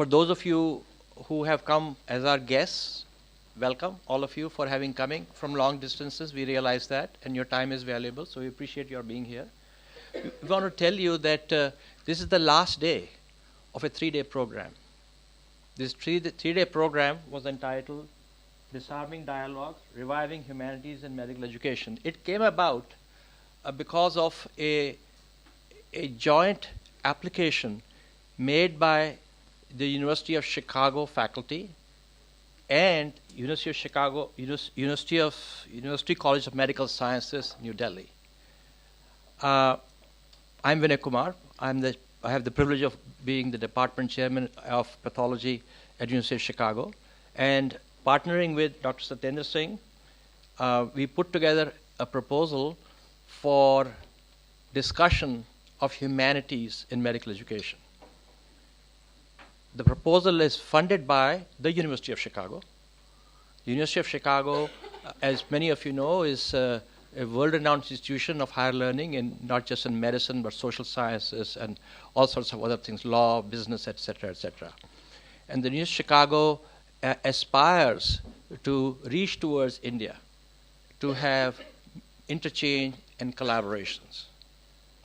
For those of you who have come as our guests, welcome, all of you, for having coming from long distances. We realize that, and your time is valuable, so we appreciate your being here. We want to tell you that this is the last day of a 3-day program. This three-day program was entitled Disarming Dialogues, Reviving Humanities and Medical Education. It came about because of a joint application made by the University of Chicago faculty and University College of Medical Sciences, New Delhi. I'm Vinay Kumar. I have the privilege of being the department chairman of pathology at University of Chicago, and partnering with Dr. Satyendra Singh, we put together a proposal for discussion of humanities in medical education. The proposal is funded by the University of Chicago. The University of Chicago, as many of you know, is a world-renowned institution of higher learning, not just in medicine, but social sciences and all sorts of other things, law, business, etc., etc. And the University of Chicago aspires to reach towards India, to have interchange and collaborations.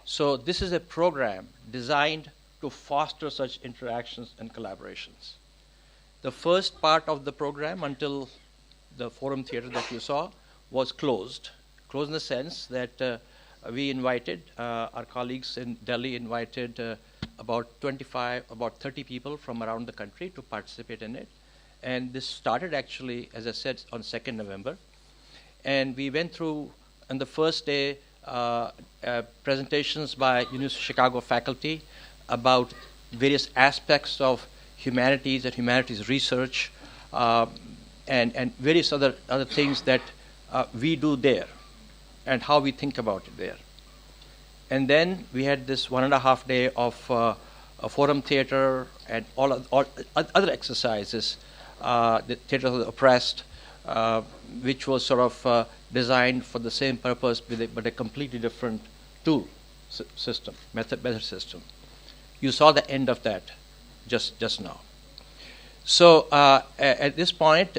So this is a program designed to foster such interactions and collaborations. The first part of the program, until the Forum Theatre that you saw, was closed. Closed in the sense that we invited, our colleagues in Delhi invited about 30 people from around the country to participate in it. And this started actually, as I said, on 2nd November. And we went through, on the first day, presentations by University of Chicago faculty about various aspects of humanities and humanities research, and various other things that we do there and how we think about it there. And then we had this 1.5 day of a forum theater and all other exercises, the Theatre of the Oppressed, which was sort of designed for the same purpose, but a completely different tool system, method system. You saw the end of that just now. So at this point,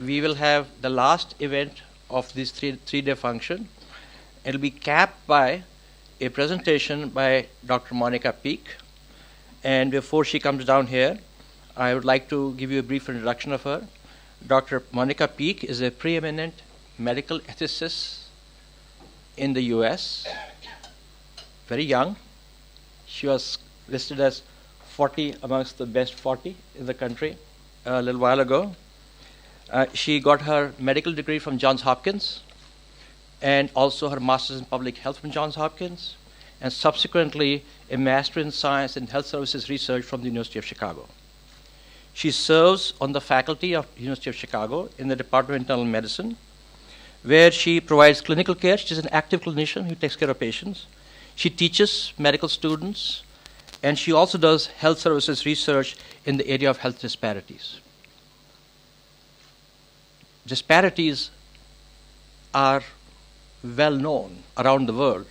we will have the last event of this three-day function. It'll be capped by a presentation by Dr. Monica Peek. And before she comes down here, I would like to give you a brief introduction of her. Dr. Monica Peek is a preeminent medical ethicist in the US, very young. She was listed as 40 amongst the best 40 in the country a little while ago. She got her medical degree from Johns Hopkins and also her master's in public health from Johns Hopkins, and subsequently a master in science and health services research from the University of Chicago. She serves on the faculty of the University of Chicago in the Department of Internal Medicine, where she provides clinical care. She's an active clinician who takes care of patients. She teaches medical students, and she also does health services research in the area of health disparities. Disparities are well known around the world.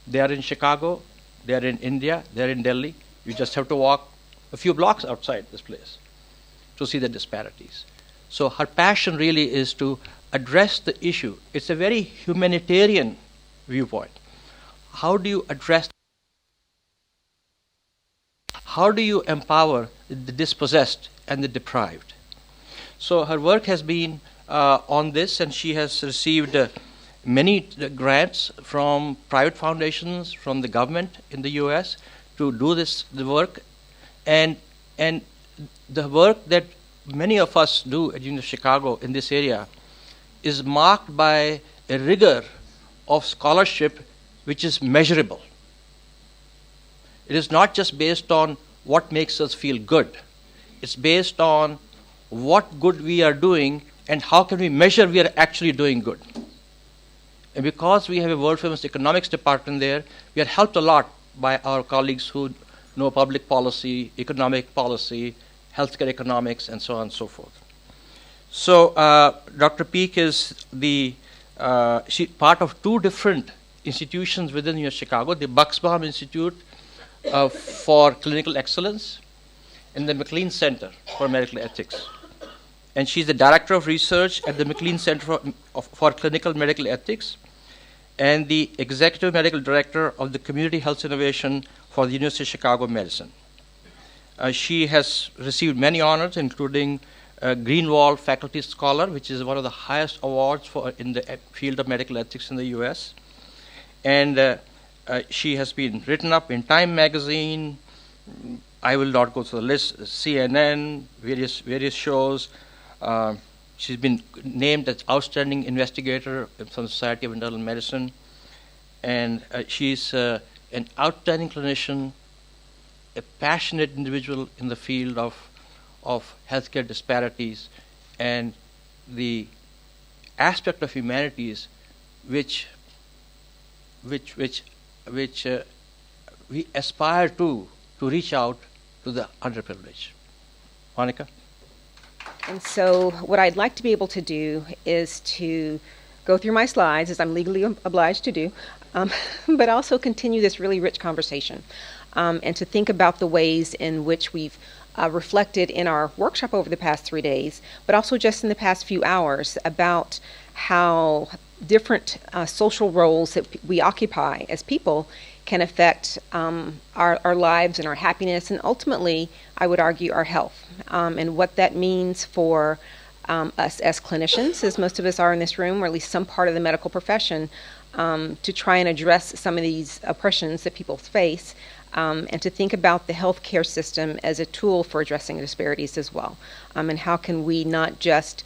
They are in Chicago, they are in India, they are in Delhi. You just have to walk a few blocks outside this place to see the disparities. So her passion really is to address the issue. It's a very humanitarian viewpoint. How do you address, how do you empower the dispossessed and the deprived? So her work has been on this, and she has received many grants from private foundations, from the government in the US to do the work. And the work that many of us do at University of Chicago in this area is marked by a rigor of scholarship which is measurable. It is not just based on what makes us feel good. It's based on what good we are doing and how can we measure we are actually doing good. And because we have a world-famous economics department there, we are helped a lot by our colleagues who know public policy, economic policy, healthcare economics, and so on and so forth. So Dr. Peek is she part of two different institutions within the University of Chicago, the Bucksbaum Institute for Clinical Excellence in the McLean Center for Medical Ethics. And she's the Director of Research at the McLean Center for Clinical Medical Ethics and the Executive Medical Director of the Community Health Innovation for the University of Chicago Medicine. She has received many honors, including Greenwald Faculty Scholar, which is one of the highest awards in the field of medical ethics in the U.S. And she has been written up in Time magazine. I will not go through the list. CNN, various shows. She's been named as outstanding investigator from the Society of Internal Medicine, and she's an outstanding clinician, a passionate individual in the field of healthcare disparities and the aspect of humanities which we aspire to reach out to the underprivileged. Monica? And so what I'd like to be able to do is to go through my slides, as I'm legally obliged to do, but also continue this really rich conversation, and to think about the ways in which we've reflected in our workshop over the past 3 days, but also just in the past few hours, about how different social roles that we occupy as people can affect our lives and our happiness, and ultimately, I would argue, our health, and what that means for us as clinicians, as most of us are in this room, or at least some part of the medical profession, to try and address some of these oppressions that people face, and to think about the healthcare system as a tool for addressing disparities as well. And how can we not just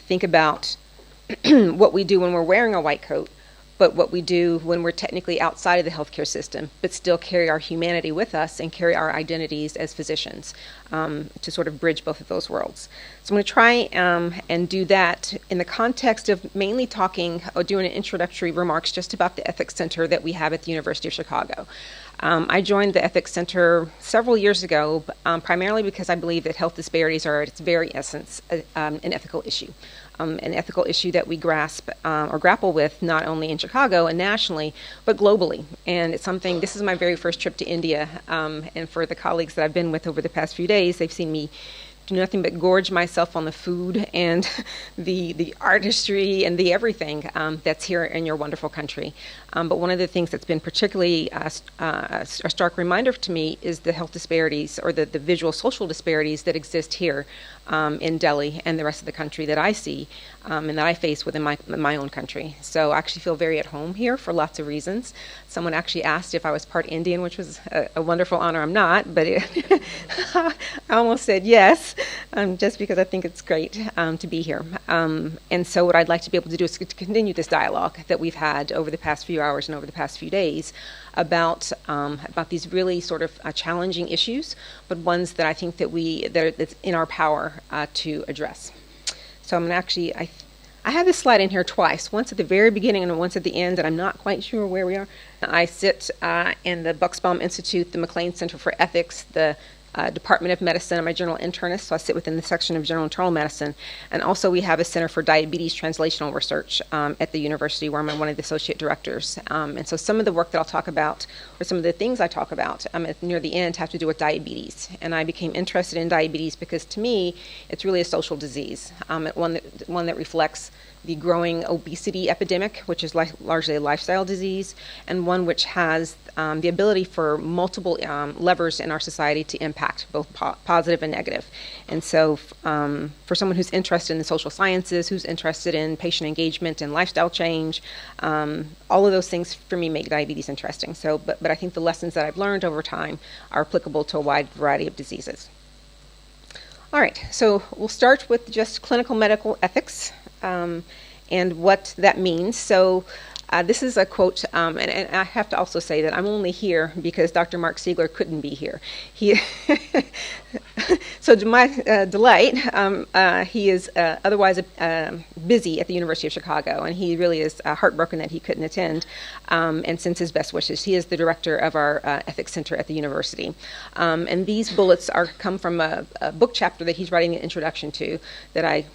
think about what we do when we're wearing a white coat, but what we do when we're technically outside of the healthcare system, but still carry our humanity with us and carry our identities as physicians, to sort of bridge both of those worlds. So I'm going to try and do that in the context of mainly talking or doing an introductory remarks just about the Ethics Center that we have at the University of Chicago. I joined the Ethics Center several years ago, primarily because I believe that health disparities are at its very essence an ethical issue. An ethical issue that we grasp or grapple with not only in Chicago and nationally, but globally. And it's something, this is my very first trip to India, and for the colleagues that I've been with over the past few days, they've seen me do nothing but gorge myself on the food and the artistry and the everything that's here in your wonderful country. But one of the things that's been particularly a stark reminder to me is the health disparities, or the visual social disparities that exist here in Delhi and the rest of the country that I see and that I face within my own country. So I actually feel very at home here for lots of reasons. Someone actually asked if I was part Indian, which was a wonderful honor. I'm not, but I almost said yes, just because I think it's great to be here. And so what I'd like to be able to do is to continue this dialogue that we've had over the past few hours and over the past few days about these really sort of challenging issues, but ones that I think that's in our power to address. So I'm going to actually, I have this slide in here twice, once at the very beginning and once at the end, and I'm not quite sure where we are. I sit in the Bucksbaum Institute, the McLean Center for Ethics, the Department of Medicine. I'm a general internist, so I sit within the section of general internal medicine. And also we have a Center for Diabetes Translational Research at the university, where I'm one of the associate directors. And so some of the work that I'll talk about, or some of the things I talk about near the end, have to do with diabetes. And I became interested in diabetes because, to me, it's really a social disease, one that reflects the growing obesity epidemic, which is largely a lifestyle disease, and one which has the ability for multiple levers in our society to impact, both positive and negative. And so for someone who's interested in the social sciences, who's interested in patient engagement and lifestyle change, all of those things for me make diabetes interesting. So, but I think the lessons that I've learned over time are applicable to a wide variety of diseases. All right, so we'll start with just clinical medical ethics and what that means. So this is a quote, and I have to also say that I'm only here because Dr. Mark Siegler couldn't be here. So to my delight, he is otherwise busy at the University of Chicago, and he really is heartbroken that he couldn't attend, and sends his best wishes. He is the director of our Ethics Center at the university. And these bullets come from a book chapter that he's writing an introduction to that I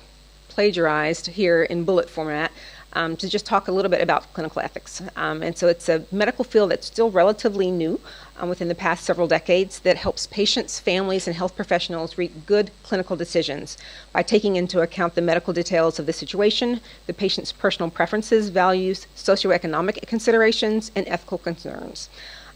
plagiarized here in bullet format. to just talk a little bit about clinical ethics. And so it's a medical field that's still relatively new within the past several decades that helps patients, families, and health professionals reach good clinical decisions by taking into account the medical details of the situation, the patient's personal preferences, values, socioeconomic considerations, and ethical concerns.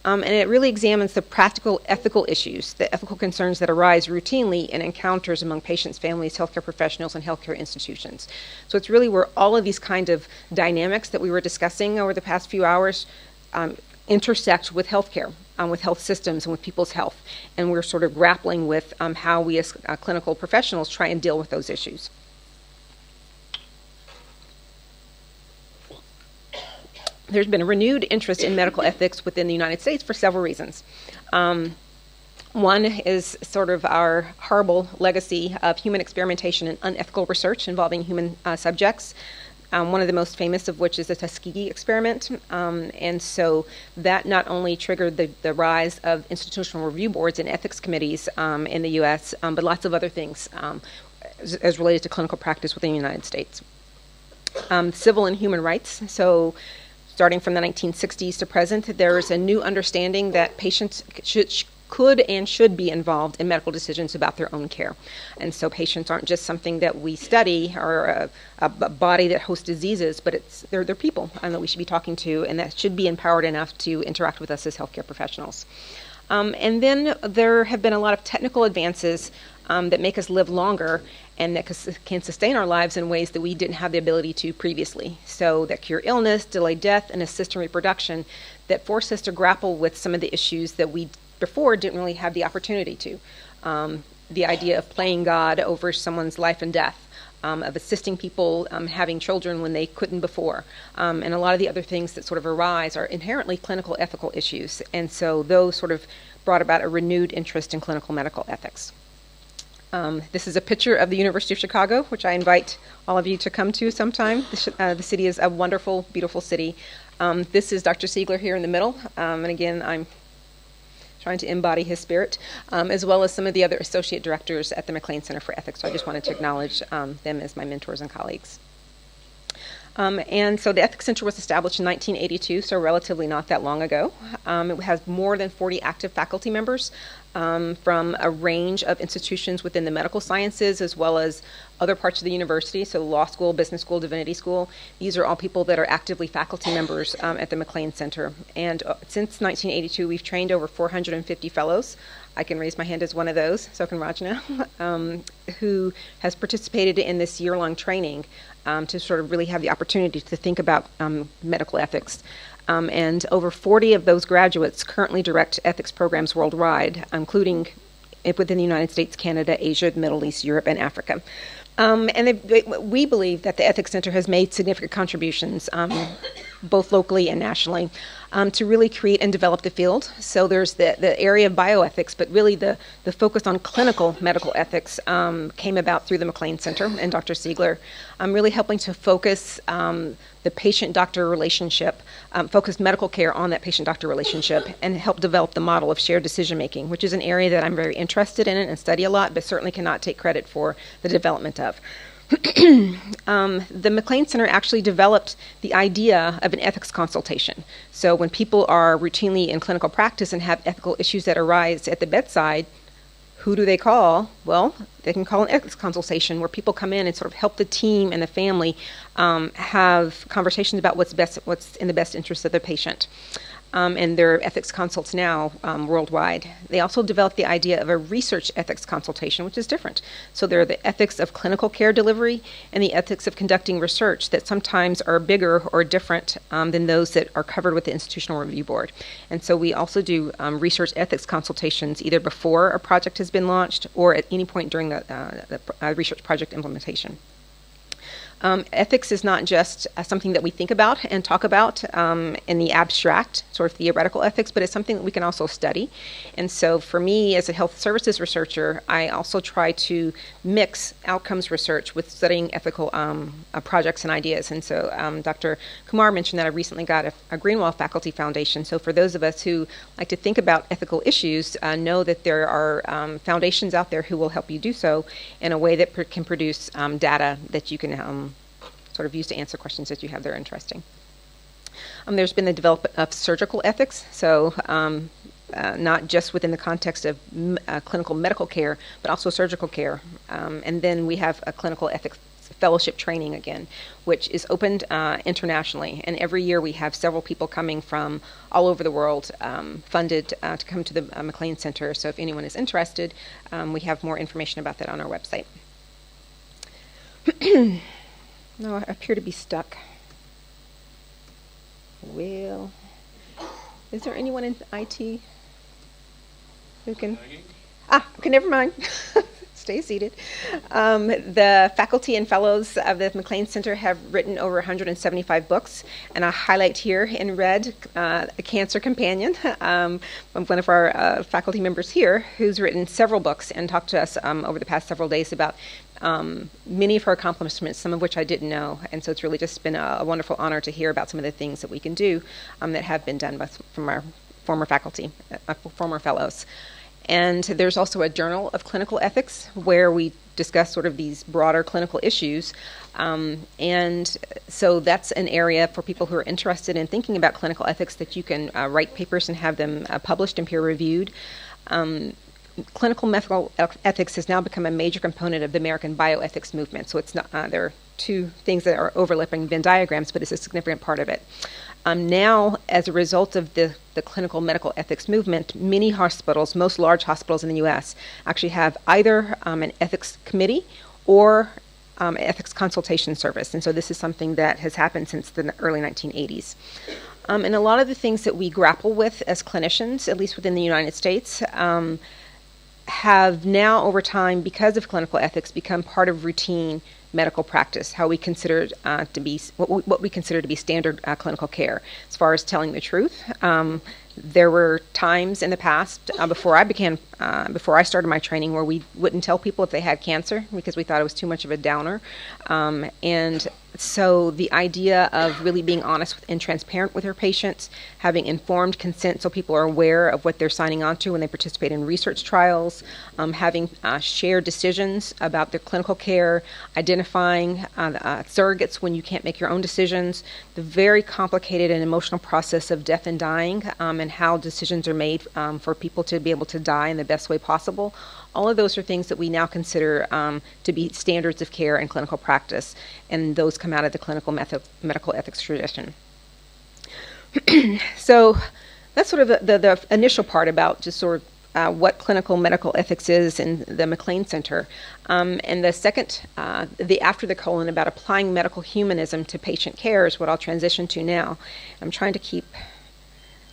And it really examines the practical ethical issues, the ethical concerns that arise routinely in encounters among patients, families, healthcare professionals, and healthcare institutions. So it's really where all of these kind of dynamics that we were discussing over the past few hours intersect with healthcare, with health systems, and with people's health. And we're sort of grappling with how we as clinical professionals try and deal with those issues. There's been a renewed interest in medical ethics within the United States for several reasons. One is sort of our horrible legacy of human experimentation and unethical research involving human subjects. One of the most famous of which is the Tuskegee experiment. And so that not only triggered the rise of institutional review boards and ethics committees in the U.S., but lots of other things as related to clinical practice within the United States. Civil and human rights. So starting from the 1960s to present, there is a new understanding that patients could and should be involved in medical decisions about their own care. And so patients aren't just something that we study or a body that hosts diseases, but they're people that we should be talking to and that should be empowered enough to interact with us as healthcare professionals. And then there have been a lot of technical advances that make us live longer and that can sustain our lives in ways that we didn't have the ability to previously. So that cure illness, delay death, and assist in reproduction that force us to grapple with some of the issues that we before didn't really have the opportunity to. The idea of playing God over someone's life and death, of assisting people having children when they couldn't before. And a lot of the other things that sort of arise are inherently clinical ethical issues. And so those sort of brought about a renewed interest in clinical medical ethics. This is a picture of the University of Chicago, which I invite all of you to come to sometime. The city is a wonderful, beautiful city. This is Dr. Siegler here in the middle. And again, I'm trying to embody his spirit, as well as some of the other associate directors at the McLean Center for Ethics. So I just wanted to acknowledge them as my mentors and colleagues. And so the Ethics Center was established in 1982, so relatively not that long ago. It has more than 40 active faculty members from a range of institutions within the medical sciences as well as other parts of the university, so law school, business school, divinity school. These are all people that are actively faculty members at the McLean Center. And since 1982, we've trained over 450 fellows. I can raise my hand as one of those, so can Rajna, who has participated in this year-long training to sort of really have the opportunity to think about medical ethics. And over 40 of those graduates currently direct ethics programs worldwide, including within the United States, Canada, Asia, the Middle East, Europe, and Africa. And we believe that the Ethics Center has made significant contributions, both locally and nationally, to really create and develop the field. So there's the area of bioethics, but really the focus on clinical medical ethics came about through the McLean Center and Dr. Siegler, really helping to focus the patient-doctor relationship, focus medical care on that patient-doctor relationship, and help develop the model of shared decision-making, which is an area that I'm very interested in and study a lot, but certainly cannot take credit for the development of. The McLean Center actually developed the idea of an ethics consultation. So when people are routinely in clinical practice and have ethical issues that arise at the bedside, who do they call? Well, they can call an ethics consultation where people come in and sort of help the team and the family have conversations about what's in the best interest of the patient. And there are ethics consults now worldwide. They also developed the idea of a research ethics consultation, which is different. So there are the ethics of clinical care delivery and the ethics of conducting research that sometimes are bigger or different than those that are covered with the Institutional Review Board. And so we also do research ethics consultations either before a project has been launched or at any point during the research project implementation. Ethics is not just something that we think about and talk about in the abstract, sort of theoretical ethics, but it's something that we can also study. And so for me, as a health services researcher, I also try to mix outcomes research with studying ethical projects and ideas. And so Dr. Kumar mentioned that I recently got a Greenwald Faculty Foundation. So for those of us who like to think about ethical issues, know that there are foundations out there who will help you do so in a way that can produce data that you can sort of use to answer questions that you have that are interesting. There's been the development of surgical ethics, so not just within the context of clinical medical care, but also surgical care. And then we have a clinical ethics fellowship training again, which is opened internationally. And every year we have several people coming from all over the world, funded to come to the McLean Center. So if anyone is interested, we have more information about that on our website. No, I appear to be stuck. Well, is there anyone in IT who can? Okay, never mind. Stay seated. The faculty and fellows of the McLean Center have written over 175 books, and I highlight here in red A Cancer Companion, one of our faculty members here who's written several books and talked to us over the past several days about many of her accomplishments, some of which I didn't know, and so it's really just been a wonderful honor to hear about some of the things that we can do that have been done from our former faculty, former fellows. And there's also a journal of clinical ethics where we discuss sort of these broader clinical issues. And so that's an area for people who are interested in thinking about clinical ethics that you can write papers and have them published and peer-reviewed. Clinical medical ethics has now become a major component of the American bioethics movement. So it's not there are two things that are overlapping Venn diagrams, but it's a significant part of it. Now, as a result of the clinical medical ethics movement, many hospitals, most large hospitals in the U.S., actually have either an ethics committee or an ethics consultation service. And so this is something that has happened since the early 1980s. And a lot of the things that we grapple with as clinicians, at least within the United States, have now over time, because of clinical ethics, become part of routine medical practice, how we consider to be what we consider to be standard clinical care. As far as telling the truth, there were times in the past before I started my training where we wouldn't tell people if they had cancer because we thought it was too much of a downer, and so the idea of really being honest and transparent with your patients, having informed consent so people are aware of what they're signing on to when they participate in research trials, having shared decisions about their clinical care, identifying surrogates when you can't make your own decisions, the very complicated and emotional process of death and dying, and how decisions are made for people to be able to die in the best way possible. All of those are things that we now consider to be standards of care in clinical practice, and those come out of the clinical medical ethics tradition. So that's sort of the initial part about just sort of what clinical medical ethics is in the McLean Center. And the second, the after the colon, about applying medical humanism to patient care is what I'll transition to now. I'm trying to keep...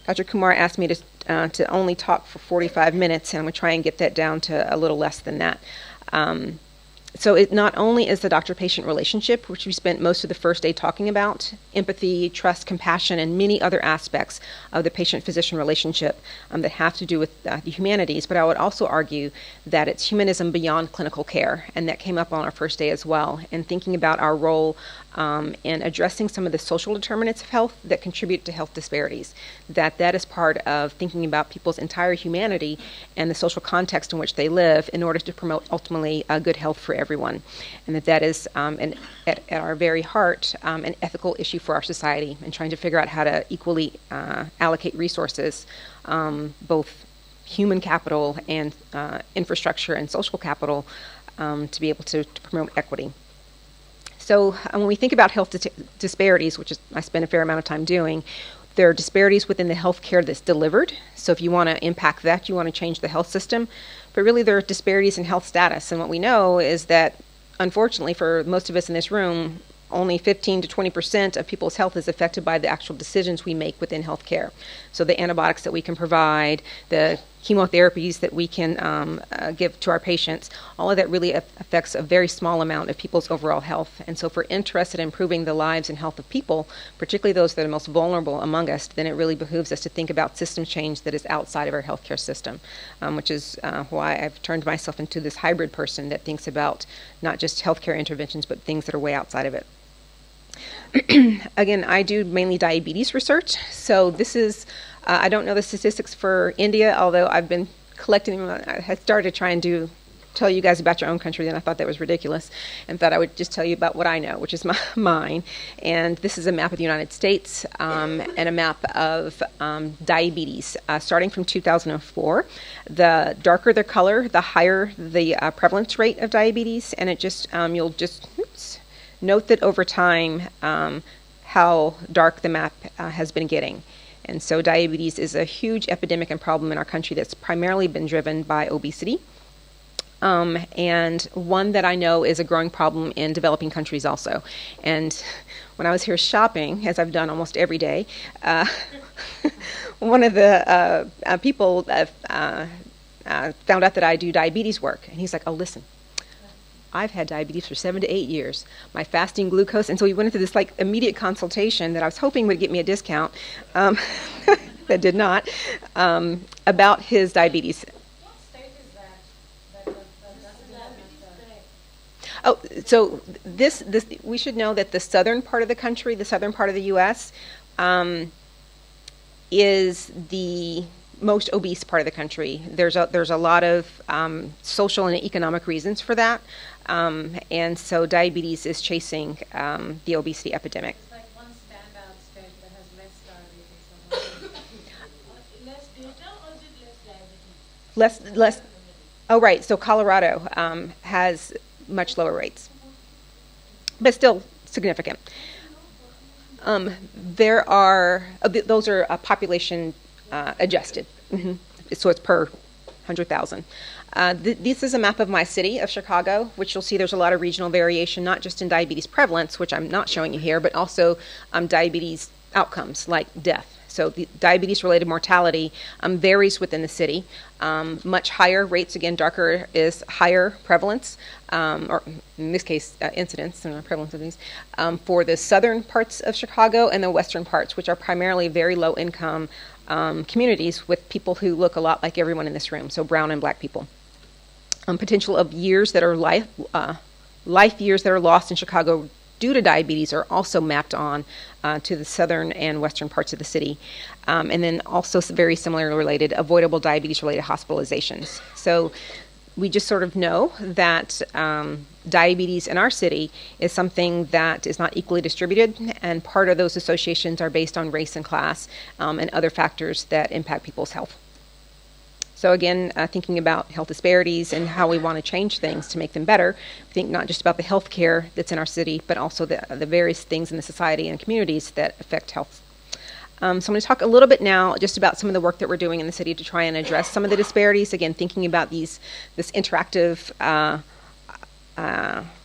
Dr. Kumar asked me to only talk for 45 minutes, and I'm going to try and get that down to a little less than that. So it not only is the doctor-patient relationship, which we spent most of the first day talking about, empathy, trust, compassion, and many other aspects of the patient-physician relationship that have to do with the humanities, but I would also argue that it's humanism beyond clinical care, and that came up on our first day as well, and thinking about our role in addressing some of the social determinants of health that contribute to health disparities, that is part of thinking about people's entire humanity and the social context in which they live in order to promote ultimately good health for everyone, and that is at our very heart an ethical issue for our society, and trying to figure out how to equally allocate resources, both human capital and infrastructure and social capital, to be able to promote equity. So when we think about health disparities, which is I spend a fair amount of time doing, there are disparities within the health care that's delivered. So if you want to impact that, you want to change the health system. But really there are disparities in health status. And what we know is that, unfortunately, for most of us in this room, only 15 to 20% of people's health is affected by the actual decisions we make within healthcare. So the antibiotics that we can provide, the chemotherapies that we can give to our patients, all of that really affects a very small amount of people's overall health. And so if we're interested in improving the lives and health of people, particularly those that are most vulnerable among us, then it really behooves us to think about system change that is outside of our healthcare system, which is why I've turned myself into this hybrid person that thinks about not just healthcare interventions, but things that are way outside of it. Again, I do mainly diabetes research, so this is, I don't know the statistics for India, although I've been collecting them. I had started to try and do tell you guys about your own country, then I thought that was ridiculous, and thought I would just tell you about what I know, which is mine. And this is a map of the United States and a map of diabetes. Starting from 2004, the darker the color, the higher the prevalence rate of diabetes, and it just you'll just note that over time how dark the map has been getting. And so diabetes is a huge epidemic and problem in our country that's primarily been driven by obesity. And one that I know is a growing problem in developing countries also. And when I was here shopping, as I've done almost every day, one of the people found out that I do diabetes work. And he's like, oh, listen, I've had diabetes for 7 to 8 years. My fasting glucose, and so we went into this like immediate consultation that I was hoping would get me a discount, that did not, about his diabetes. What state is that? Oh, so this we should know that the southern part of the country, the southern part of the U.S., is the most obese part of the country. There's a lot of social and economic reasons for that, and so diabetes is chasing the obesity epidemic. It's like one standout state that has less diabetes. Less data or is it less diabetes? Less. Oh, right. So Colorado has much lower rates, but still significant. There are those are population adjusted, so it's per 100,000. This is a map of my city of Chicago, which you'll see there's a lot of regional variation, not just in diabetes prevalence, which I'm not showing you here, but also diabetes outcomes like death. So the diabetes-related mortality varies within the city. Much higher rates, again, darker is higher prevalence, or in this case, incidence and prevalence of these, for the southern parts of Chicago and the western parts, which are primarily very low-income communities with people who look a lot like everyone in this room, so brown and black people. Potential of years that are life years that are lost in Chicago due to diabetes are also mapped on to the southern and western parts of the city. And then also very similarly related, avoidable diabetes-related hospitalizations. So we just sort of know that diabetes in our city is something that is not equally distributed, and part of those associations are based on race and class and other factors that impact people's health. So again, thinking about health disparities and how we want to change things to make them better, we think not just about the health care that's in our city, but also the various things in the society and communities that affect health. So I'm going to talk a little bit now just about some of the work that we're doing in the city to try and address some of the disparities. Again, thinking about this interactive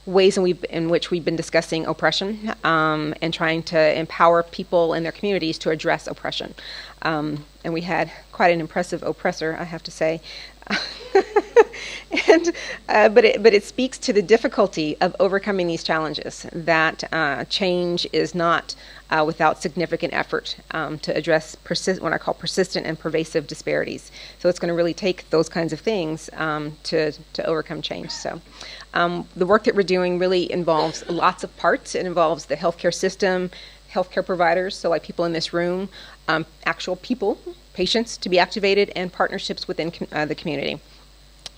ways in which we've been discussing oppression and trying to empower people in their communities to address oppression. And we had quite an impressive oppressor, I have to say. But it speaks to the difficulty of overcoming these challenges, that change is not without significant effort to address what I call persistent and pervasive disparities. So it's going to really take those kinds of things to overcome change. So the work that we're doing really involves lots of parts. It involves the healthcare system, healthcare providers, so like people in this room, actual people, patients to be activated, and partnerships within the community.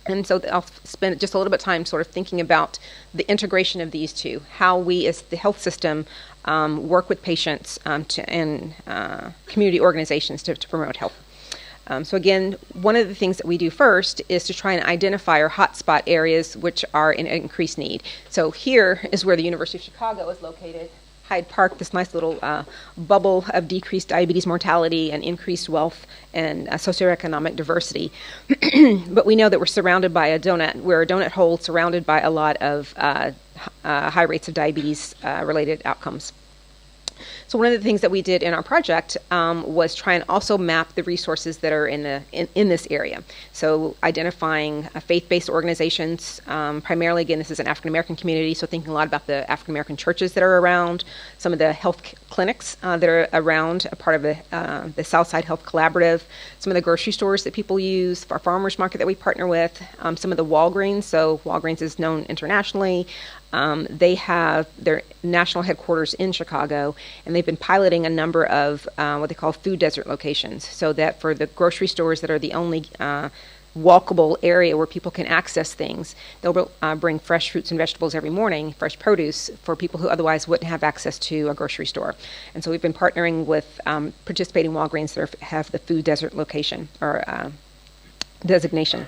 And so I'll spend just a little bit of time sort of thinking about the integration of these two, how we as the health system work with patients and community organizations to promote health. So again, one of the things that we do first is to try and identify our hotspot areas which are in increased need. So here is where the University of Chicago is located. Hyde Park, this nice little bubble of decreased diabetes mortality and increased wealth and socioeconomic diversity. But we know that we're surrounded by a donut. We're a donut hole surrounded by a lot of high rates of diabetes-related outcomes. So one of the things that we did in our project was try and also map the resources that are in this area. So identifying faith-based organizations, primarily, again, this is an African-American community, so thinking a lot about the African-American churches that are around, some of the health clinics that are around, a part of the Southside Health Collaborative, some of the grocery stores that people use, our farmers market that we partner with, some of the Walgreens, so Walgreens is known internationally. They have their national headquarters in Chicago, and they've been piloting a number of what they call food desert locations, so that for the grocery stores that are the only walkable area where people can access things. They'll bring fresh fruits and vegetables every morning, fresh produce, for people who otherwise wouldn't have access to a grocery store. And so we've been partnering with participating Walgreens that have the food desert location or designation.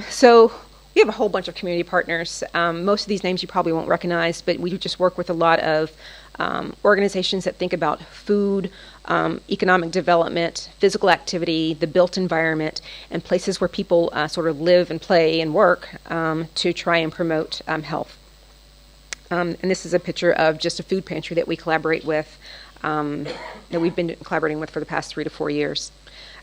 So we have a whole bunch of community partners. Most of these names you probably won't recognize, but we just work with a lot of organizations that think about food, economic development, physical activity, the built environment, and places where people sort of live and play and work to try and promote health. And this is a picture of just a food pantry that we collaborate with, that we've been collaborating with for the past 3 to 4 years.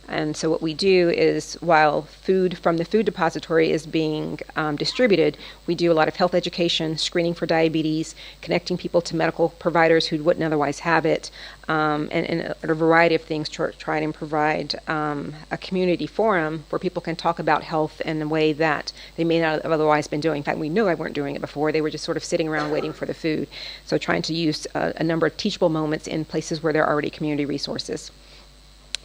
And so what we do is, while food from the food depository is being distributed, we do a lot of health education, screening for diabetes, connecting people to medical providers who wouldn't otherwise have it, and a variety of things to try and provide a community forum where people can talk about health in a way that they may not have otherwise been doing. In fact, we knew they weren't doing it before. They were just sort of sitting around waiting for the food. So trying to use a number of teachable moments in places where there are already community resources.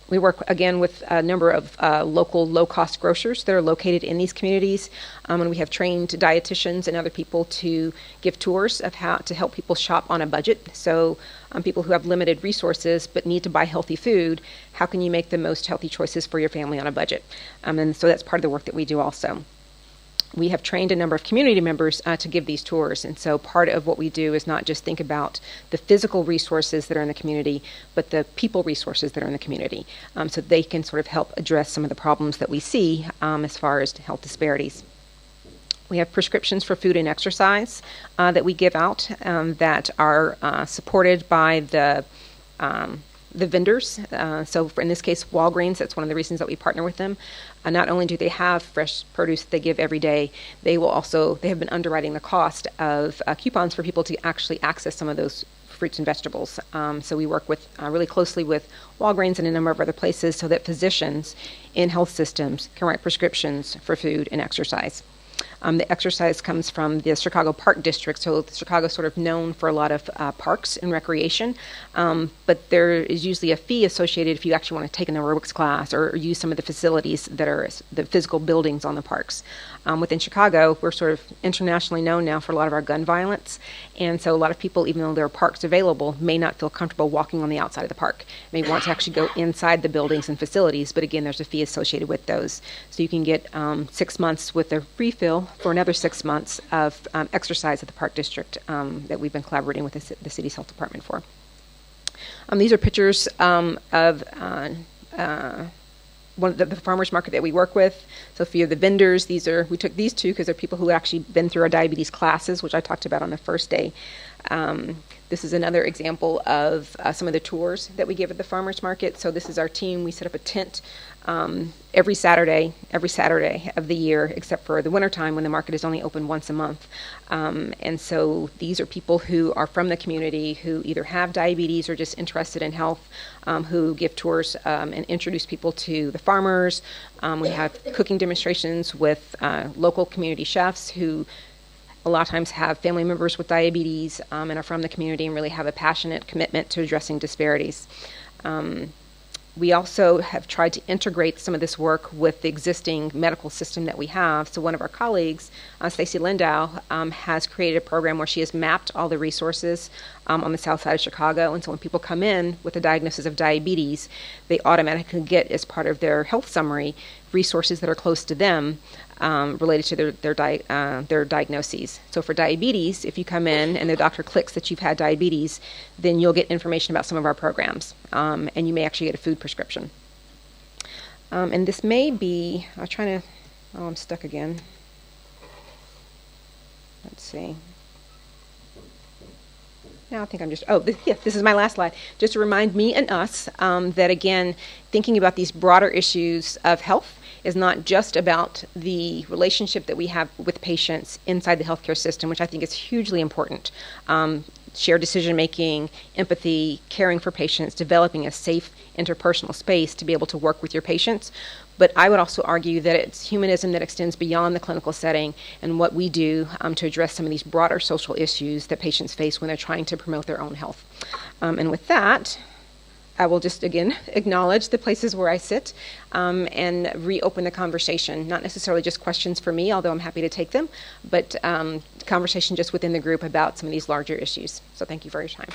We work, again, with a number of local low-cost grocers that are located in these communities, and we have trained dietitians and other people to give tours of how to help people shop on a budget. So people who have limited resources but need to buy healthy food, how can you make the most healthy choices for your family on a budget? And so that's part of the work that we do also. We have trained a number of community members to give these tours, and so part of what we do is not just think about the physical resources that are in the community, but the people resources that are in the community, so they can sort of help address some of the problems that we see as far as health disparities. We have prescriptions for food and exercise that we give out that are supported by the vendors. So in this case, Walgreens, that's one of the reasons that we partner with them. Not only do they have fresh produce that they give every day, they have been underwriting the cost of coupons for people to actually access some of those fruits and vegetables. So we work with really closely with Walgreens and a number of other places so that physicians in health systems can write prescriptions for food and exercise. The exercise comes from the Chicago Park District, so Chicago's sort of known for a lot of parks and recreation, but there is usually a fee associated if you actually want to take an aerobics class or use some of the facilities that are the physical buildings on the parks. Within Chicago, we're sort of internationally known now for a lot of our gun violence, and so a lot of people, even though there are parks available, may not feel comfortable walking on the outside of the park. May want to actually go inside the buildings and facilities, but again, there's a fee associated with those. So you can get 6 months with a refill for another 6 months of exercise at the Park District that we've been collaborating with the city's health department for. These are pictures of one of the farmers market that we work with. So a few of the vendors, we took these two because they're people who actually been through our diabetes classes, which I talked about on the first day. This is another example of some of the tours that we give at the farmers market. So this is our team. We set up a tent every Saturday of the year, except for the wintertime when the market is only open once a month. And so these are people who are from the community who either have diabetes or just interested in health, who give tours and introduce people to the farmers. We have cooking demonstrations with local community chefs who a lot of times have family members with diabetes and are from the community and really have a passionate commitment to addressing disparities. We also have tried to integrate some of this work with the existing medical system that we have. So one of our colleagues, Stacy Lindau, has created a program where she has mapped all the resources on the south side of Chicago. And so when people come in with a diagnosis of diabetes, they automatically get, as part of their health summary, resources that are close to them related to their diagnoses. So for diabetes, if you come in and the doctor clicks that you've had diabetes, then you'll get information about some of our programs, and you may actually get a food prescription. And this may be, I'm stuck again. Let's see. Now I think I'm this is my last slide. Just to remind me and us that, again, thinking about these broader issues of health is not just about the relationship that we have with patients inside the healthcare system, which I think is hugely important. Shared decision-making, empathy, caring for patients, developing a safe interpersonal space to be able to work with your patients. But I would also argue that it's humanism that extends beyond the clinical setting and what we do to address some of these broader social issues that patients face when they're trying to promote their own health. And with that, I will just again acknowledge the places where I sit and reopen the conversation. Not necessarily just questions for me, although I'm happy to take them, but conversation just within the group about some of these larger issues. So thank you for your time.